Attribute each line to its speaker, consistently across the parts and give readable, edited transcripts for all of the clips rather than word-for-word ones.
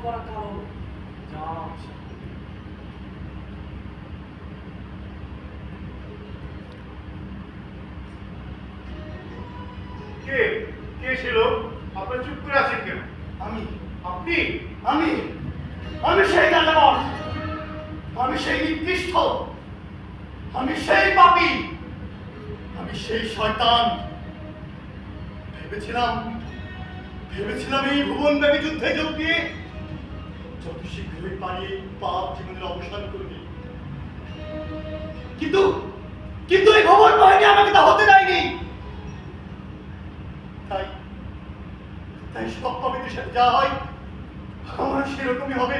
Speaker 1: পরা কালো যা
Speaker 2: কে কে ছিল? আপনি চুপ করে আছেন কেন?
Speaker 3: আমি
Speaker 2: আপনি?
Speaker 3: আমি আমি সেই দানব, আমি সেই নিকৃষ্ট, আমি সেই পাপী, আমি সেই শয়তান। ভেবেছিলাম এই ভুবনব্যাপী যুদ্ধে যোগ দিয়ে যত শীঘ্রই পারি পাপ জীবনের অবসান করবে, কিন্তু কিন্তু এই ভুবন বাহিনী আমাকে তা হতে দেয়নি। তাই তাই সব পাপীদের সাথে যা হয় আমার সেরকমই হবে।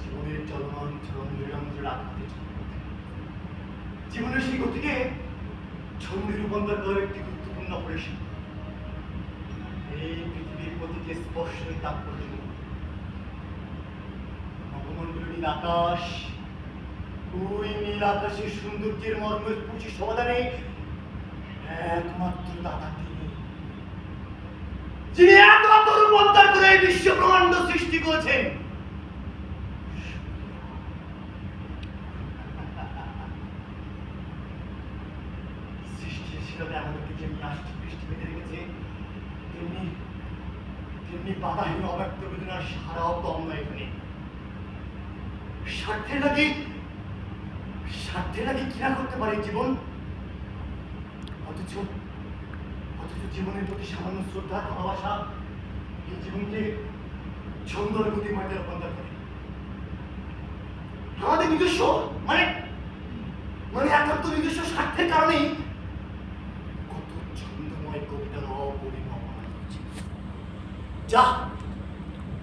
Speaker 3: জীবনের চলমান নিরন্তর আঘাতে জীবনের সেই গতিকে ছন্দে রূপান্তর করার একটি গুরুত্বপূর্ণ পরিসীমা। এই পৃথিবীর গতিকে স্পর্শের তাৎপর্য নবমণ্ডলীর আকাশ, ওই নীল আকাশের সৌন্দর্যের মর্মের পুঁজি সমাধানে একমাত্র দাতা তিনি, যিনি একমাত্র রূপান্তর করে এই বিশ্ব ব্রহ্মাণ্ড সৃষ্টি করেছেন। সৃষ্টির শিলাতে আমাদেরকে যেমনি আষ্টি বৃষ্টি বেঁধে রেখেছে, তেমনি তেমনি বাধাহীন অব্যক্ত বেদনার সারাও কম নয় এখানে। স্বার্থের লাগে কিনা করতে পারে জীবন, অথচ জীবনের প্রতি সামান্য শ্রদ্ধা ভালোবাসা এই জীবনকে সুন্দর গতিময়তে রূপান্তর করে। আমাদের নিজস্ব মানে একান্ত নিজস্ব স্বার্থের কারণেই কত ছন্দময় কবিতার অপরিণাম হচ্ছে,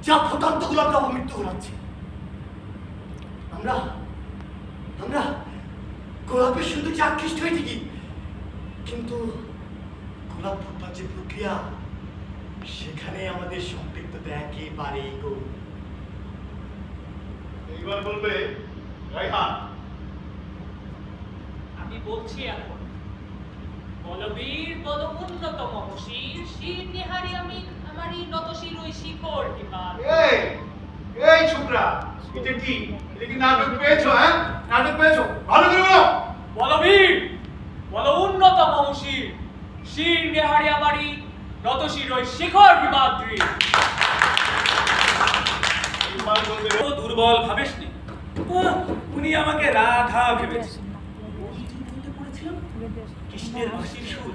Speaker 3: যা ফুটান্ত গোলাপের অপমৃত্যু ঘটাচ্ছে। আমরা গোলাপের শুধু আকৃষ্ট হয়ে থাকি, কিন্তু গোলাপ ফুটবার যে প্রক্রিয়া সেখানে আমাদের সম্পৃক্ততা একেবারেই গৌণ।
Speaker 2: এইবার বলবে রাইহান।
Speaker 1: আমি বলছি এখন, বলবীর বল উন্নত মহশির শির নিহারি আমি আমারই নতশির ওই শিখর বিমান।
Speaker 2: এই ছোকরা, এটা কি নাটক পেয়েছো? হ্যাঁ, নাটক পেয়েছো? ভালো করে বলো।
Speaker 1: বলবীর বল উন্নত মহশির শির নিহারি আমারই নতশির ওই শিখর বিমাত্রী।
Speaker 2: এইবার বলবে
Speaker 4: ও দুর্বল ভাবেসনি, উনি আমাকে রাধা ভেবেছেন। কৃষ্ণের বাঁশির সুর